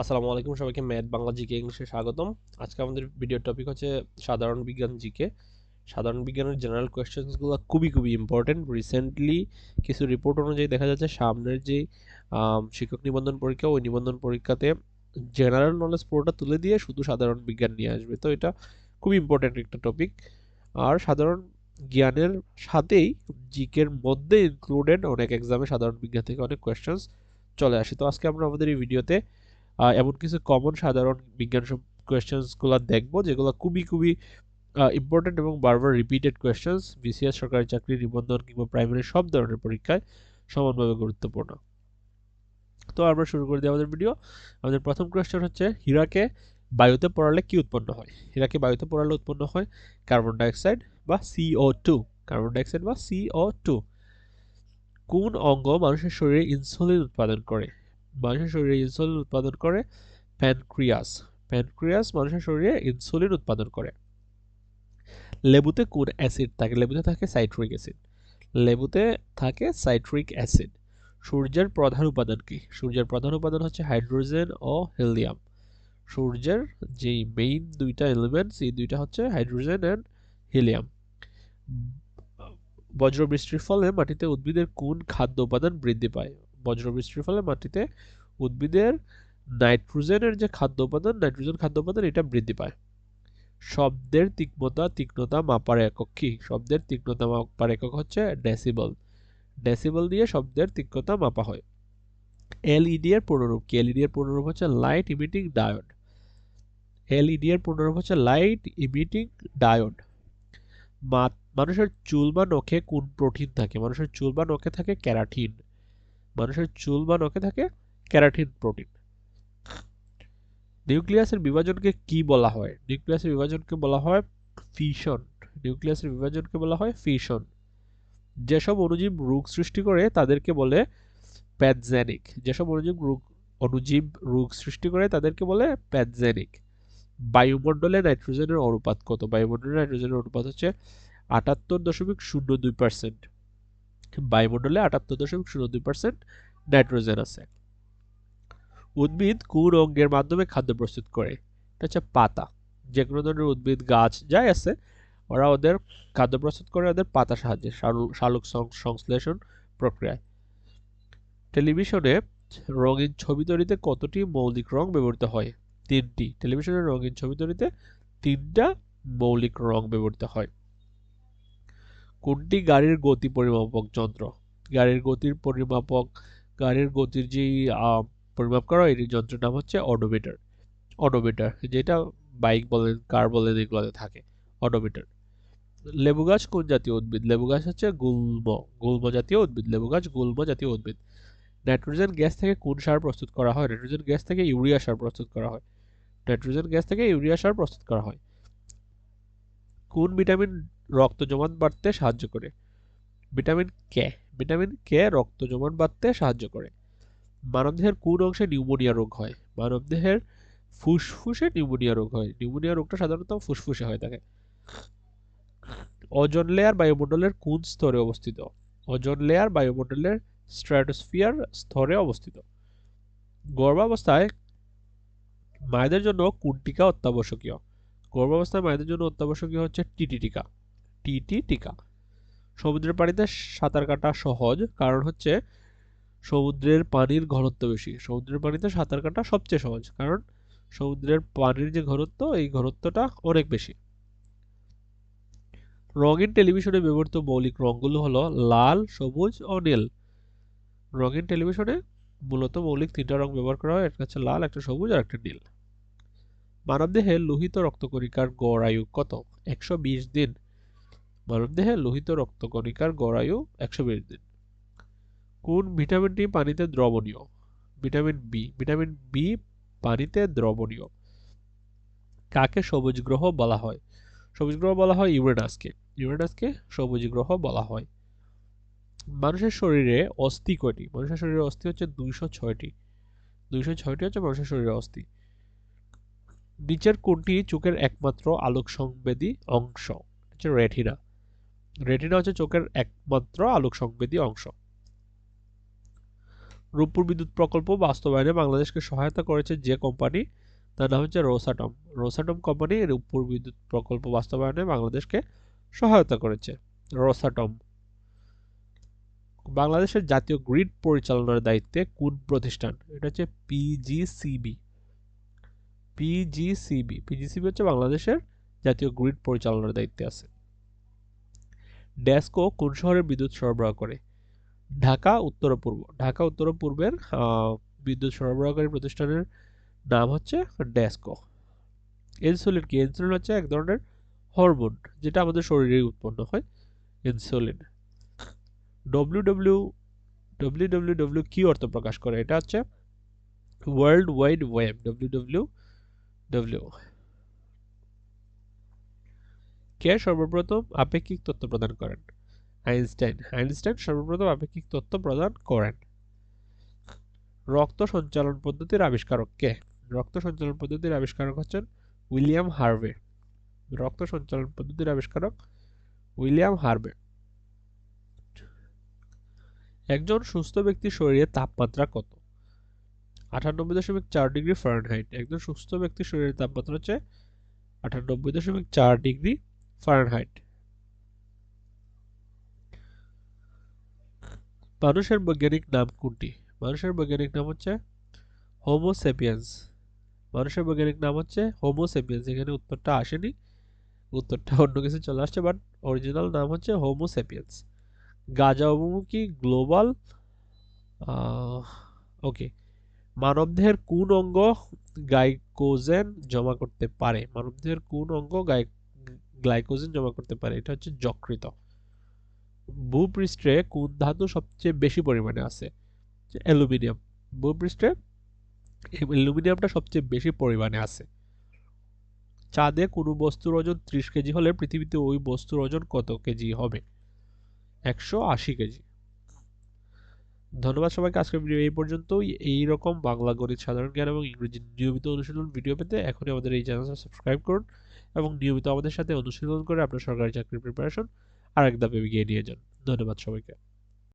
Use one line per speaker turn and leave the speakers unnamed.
আসসালামু আলাইকুম সবাইকে ম্যাথ বাংলা জিকে ইংলিশে স্বাগতম। আজকে আমাদের ভিডিও টপিক হচ্ছে সাধারণ বিজ্ঞান জিকে। সাধারণ বিজ্ঞানের জেনারেল কোয়েশ্চেন্সগুলো খুবই ইম্পর্টেন্ট। রিসেন্টলি কিছু রিপোর্ট অনুযায়ী দেখা যাচ্ছে সামনের যে শিক্ষক নিবন্ধন পরীক্ষা, ওই নিবন্ধন পরীক্ষাতে জেনারেল নলেজ পুরোটা তুলে দিয়ে শুধু সাধারণ বিজ্ঞান নিয়ে আসবে। তো এটা খুবই ইম্পর্টেন্ট একটা টপিক। আর সাধারণ জ্ঞানের সাথেই জিকের মধ্যে ইনক্লুডেড অনেক এক্সামে সাধারণ বিজ্ঞান থেকে অনেক কোয়েশ্চেন্স চলে আসে। তো আজকে আমরা আমাদের এই ভিডিওতে এমন কিছু কমন সাধারণ বিজ্ঞান কোয়েশ্চেন্সগুলো দেখবো যেগুলো খুবই ইম্পর্টেন্ট এবং বারবার রিপিটেড কোয়েশ্চেন্স বিসিএস, সরকারি চাকরি, নিবন্ধন কিংবা প্রাইমারি সব ধরনের পরীক্ষায় সমানভাবে গুরুত্বপূর্ণ। তো আমরা শুরু করে দিই আমাদের ভিডিও। আমাদের প্রথম কোয়েশ্চেন হচ্ছে, হীরাকে বায়ুতে পড়ালে কি উৎপন্ন হয়? হীরাকে বায়ুতে পড়ালে উৎপন্ন হয় কার্বন ডাইঅক্সাইড বা CO2। কার্বন ডাইঅক্সাইড বা CO2। কোন অঙ্গ মানুষের শরীরে ইনসুলিন উৎপাদন করে? মানুষের শরীরে ইনসুলিন উৎপাদন করে প্যানক্রিয়াস। প্যানক্রিয়াস মানুষের শরীরে ইনসুলিন উৎপাদন করে। লেবুতে কোন অ্যাসিড থাকে? লেবুতে থাকে সাইট্রিক অ্যাসিড। লেবুতে থাকে সাইট্রিক অ্যাসিড। সূর্যের প্রধান উপাদান কি? সূর্যের প্রধান উপাদান হচ্ছে হাইড্রোজেন ও হিলিয়াম। সূর্যের যেই মেইন দুইটা এলিমেন্টস, এই দুইটা হচ্ছে হাইড্রোজেন এন্ড হিলিয়াম। বজ্রবৃষ্টির ফলে মাটিতে উদ্ভিদের কোন খাদ্য উপাদান বৃদ্ধি পায়? বজ্রবৃষ্টির ফলে মাটিতে উদ্ভিদের নাইট্রোজেনের যে খাদ্য উপাদান, নাইট্রোজেন খাদ্য উপাদান, এটা বৃদ্ধি পায়। শব্দের তীক্ষ্ণতা মাপার একক কি? শব্দের তীক্ষ্ণতা মাপার একক হচ্ছে ডেসিবল। ডেসিবল দিয়ে শব্দের তীক্ষ্ণতা মাপা হয়। এলইডি এর পূর্ণরূপ কি? এলইডি এর পূর্ণরূপ হচ্ছে লাইট ইমিটিং ডায়োড। এলইডি এর পূর্ণরূপ হচ্ছে লাইট ইমিটিং ডায়োড। মানুষের চুল বা নখে কোন প্রোটিন থাকে? মানুষের চুল বা নখে থাকে ক্যারাটিন। মানুষের চুল বা নখে থাকে ক্যারাটিন প্রোটিন। নিউক্লিয়াসের বিভাজনকে কি বলা হয়? নিউক্লিয়াসের বিভাজনকে বলা হয় ফিশন। নিউক্লিয়াসের বিভাজনকে বলা হয় ফিশন। যেসব অণুজীব রোগ সৃষ্টি করে তাদেরকে বলে প্যাথজেনিক। যেসব অণুজীব রোগ সৃষ্টি করে তাদেরকে বলে প্যাথজেনিক। বায়ুমণ্ডলে নাইট্রোজেনের অনুপাত কত? বায়ুমণ্ডলে নাইট্রোজেনের অনুপাত হচ্ছে ৭৮.০২%। বায়ুমণ্ডলে ৭৮.০২% নাইট্রোজেন আছে। উদ্ভিদ কোন অঙ্গের মাধ্যমে খাদ্য প্রস্তুত করে? এটা হচ্ছে পাতা। যে কোনো ধরনের উদ্ভিদ, গাছ যাই আছে, ওরা ওদের খাদ্য প্রস্তুত করে ওদের পাতা সাহায্যে, সালোক সংশ্লেষণ প্রক্রিয়ায়। টেলিভিশনে রঙিন ছবি তৈরিতে কতটি মৌলিক রং ব্যবহৃত হয়? ৩টি। টেলিভিশনের রঙিন ছবি তৈরিতে ৩টা মৌলিক রং ব্যবহৃত হয়। কোনটি গাড়ির গতি পরিমাপক যন্ত্র? গাড়ির গতির পরিমাপক, গাড়ির গতির যেই পরিমাপ করা হয়, এই যন্ত্রের নাম হচ্ছে অডোমিটার। অডোমিটার, যেটা বাইক বলেন, কার বলেন, এগুলোতে থাকে অডোমিটার। লেবু গাছ কোন জাতীয় উদ্ভিদ? লেবু গাছ হচ্ছে গুল্ম। গুল্ম জাতীয় উদ্ভিদ। লেবু গাছ গুল্ম জাতীয় উদ্ভিদ। নাইট্রোজেন গ্যাস থেকে কোন সার প্রস্তুত করা হয়? নাইট্রোজেন গ্যাস থেকে ইউরিয়া সার প্রস্তুত করা হয়। নাইট্রোজেন গ্যাস থেকে ইউরিয়া সার প্রস্তুত করা হয়। কোন ভিটামিন রক্ত জমাট বাড়তে সাহায্য করে? Vitamin K. ভিটামিন কে রক্ত জমাট বাঁধতে সাহায্য করে। মানবদেহের কোন অংশে নিউমোনিয়া রোগ হয়? মানবদেহের ফুসফুসে নিউমোনিয়া রোগ হয়। নিউমোনিয়া রোগটা সাধারণত ফুসফুসে হয়ে থাকে। ওজোন লেয়ার বায়ুমণ্ডলের কোন স্তরে অবস্থিত? ওজোন লেয়ার বায়ুমণ্ডলের স্ট্র্যাটোস্ফিয়ার স্তরে অবস্থিত। গর্ভাবস্থায় মায়েদের জন্য কোন টিকা অত্যাবশ্যকীয়? গর্ভাবস্থায় মায়েদের জন্য অত্যাবশ্যকীয় হচ্ছে টিটি টিকা। টিটি টিকা। সমুদ্রের পানিতে সাঁতার কাটা সহজ, কারণ হচ্ছে সমুদ্রের পানির ঘনত্ব বেশি। সমুদ্রের পানিতে সাঁতার কাটা সবচেয়ে সহজ, কারণ সমুদ্রের পানির যে ঘনত্ব, এই ঘনত্বটা অনেক বেশি। রঙিন টেলিভিশনে ব্যবহৃত মৌলিক রঙগুলো হলো লাল, সবুজ ও নীল। রঙিন টেলিভিশনে মূলত মৌলিক 3টা রং ব্যবহার করা হয়, একটা হচ্ছে লাল, একটা সবুজ আর একটা নীল। মানবদেহে লোহিত রক্তকণিকার গড় আয়ু কত? 120 দিন। মানবদেহে লোহিত রক্তকণিকার গড় আয়ু 120 দিন। কোন ভিটামিনটি পানিতে দ্রবণীয়? Vitamin B. ভিটামিন বি পানিতে দ্রবণীয়। কাকে সবুজ গ্রহ বলা হয়? সবুজ গ্রহ বলা হয় ইউরেনাসকে। ইউরেনাসকে সবুজ গ্রহ বলা হয়। মানুষের শরীরে অস্থি কয়টি? মানুষের শরীরে অস্থি হচ্ছে 206টি। 206টি হচ্ছে মানুষের শরীরে অস্থি। নিচের কোনটি চোখের একমাত্র আলোক সংবেদী অংশ? হচ্ছে রেটিনা। রেটিনা হচ্ছে চোখের একমাত্র আলোক সংবেদী অংশ। রূপপুর বিদ্যুৎ প্রকল্প বাস্তবায়নে বাংলাদেশকে সহায়তা করেছে যে কোম্পানি, তার নাম হচ্ছে রোসাটম। রোসাটম কোম্পানি রূপপুর বিদ্যুৎ প্রকল্প বাস্তবায়নে বাংলাদেশকে সহায়তা করেছে, রোসাটম। বাংলাদেশের জাতীয় গ্রিড পরিচালনার দায়িত্বে কোন প্রতিষ্ঠান? এটা হচ্ছে পিজিসিবি। পিজিসিবি হচ্ছে বাংলাদেশের জাতীয় গ্রিড পরিচালনার দায়িত্বে আছে। ডেস্কো কোন শহরে বিদ্যুৎ সরবরাহ করে? ঢাকা উত্তর ও পূর্ব। ঢাকা উত্তর ও পূর্বের বিদ্যুৎ সরবরাহকারী প্রতিষ্ঠানের নাম হচ্ছে ডেস্কো। ইনসুলিন কি? ইনসুলিন হচ্ছে এক ধরনের হরমোন, যেটা আমাদের শরীরে উৎপন্ন হয়, ইনসুলিন। ডব্লিউডব্লিউ কি অর্থ প্রকাশ করে? এটা হচ্ছে ওয়ার্ল্ড ওয়াইড ওয়েব, ডব্লিউডব্লিউ। কে সর্বপ্রথম আপেক্ষিক তত্ত্ব প্রদান করেন? আইনস্টাইন। আইনস্টাইন সর্বপ্রথম আপেক্ষিক তত্ত্ব প্রদান করেন। রক্ত সঞ্চালন পদ্ধতির আবিষ্কারক কে? রক্ত সঞ্চালন পদ্ধতির আবিষ্কারক হচ্ছেন উইলিয়াম হার্ভে। রক্ত সঞ্চালন পদ্ধতির আবিষ্কারক উইলিয়াম হার্ভে। একজন সুস্থ ব্যক্তির শরীরে তাপমাত্রা কত? 98.4 ডিগ্রি ফারেনহাইট। একজন সুস্থ ব্যক্তির শরীরের তাপমাত্রা হচ্ছে 98.4 ডিগ্রি ফারেনহাইট। মানুষের বৈজ্ঞানিক নাম কোনটি? মানুষের বৈজ্ঞানিক নাম হচ্ছে হোমো সেপিয়েন্স। মানুষের বৈজ্ঞানিক নাম হচ্ছে হোমো সেপিয়েন্স। এখানে উত্তরটা আসেনি, উত্তরটা অন্য কিছু চলে আসছে, বাট অরিজিনাল নাম হচ্ছে হোমো সেপিয়েন্স। গাজা অবমুখী গ্লোবাল ওকে। মানবদেহের কোন অঙ্গ গ্লাইকোজেন জমা করতে পারে? মানবদেহের কোন অঙ্গ গ্লাইকোজেন জমা করতে পারে? এটা হচ্ছে যকৃৎ। ভূপৃষ্ঠে কোন ধাতু সবচেয়ে বেশি পরিমাণে আছে? অ্যালুমিনিয়াম। ভূপৃষ্ঠে অ্যালুমিনিয়ামটা সবচেয়ে বেশি পরিমাণে আছে। চাঁদে কোনো বস্তুর ওজন 30 কেজি হলে পৃথিবীতে ওই বস্তুর ওজন কত কেজি হবে? 180 কেজি। ধন্যবাদ সবাইকে। আজকের ভিডিও এই পর্যন্তই। এইরকম বাংলা, গণিত, সাধারণ জ্ঞান এবং ইংরেজি নিয়মিত অনুশীলন ভিডিও পেতে এখনই আমাদের এই চ্যানেলটা সাবস্ক্রাইব করুন এবং নিয়মিত আমাদের সাথে অনুশীলন করে আপনার সরকারি চাকরির প্রিপারেশন আরেক ধাপ এগিয়ে নিয়ে যান। ধন্যবাদ সবাইকে।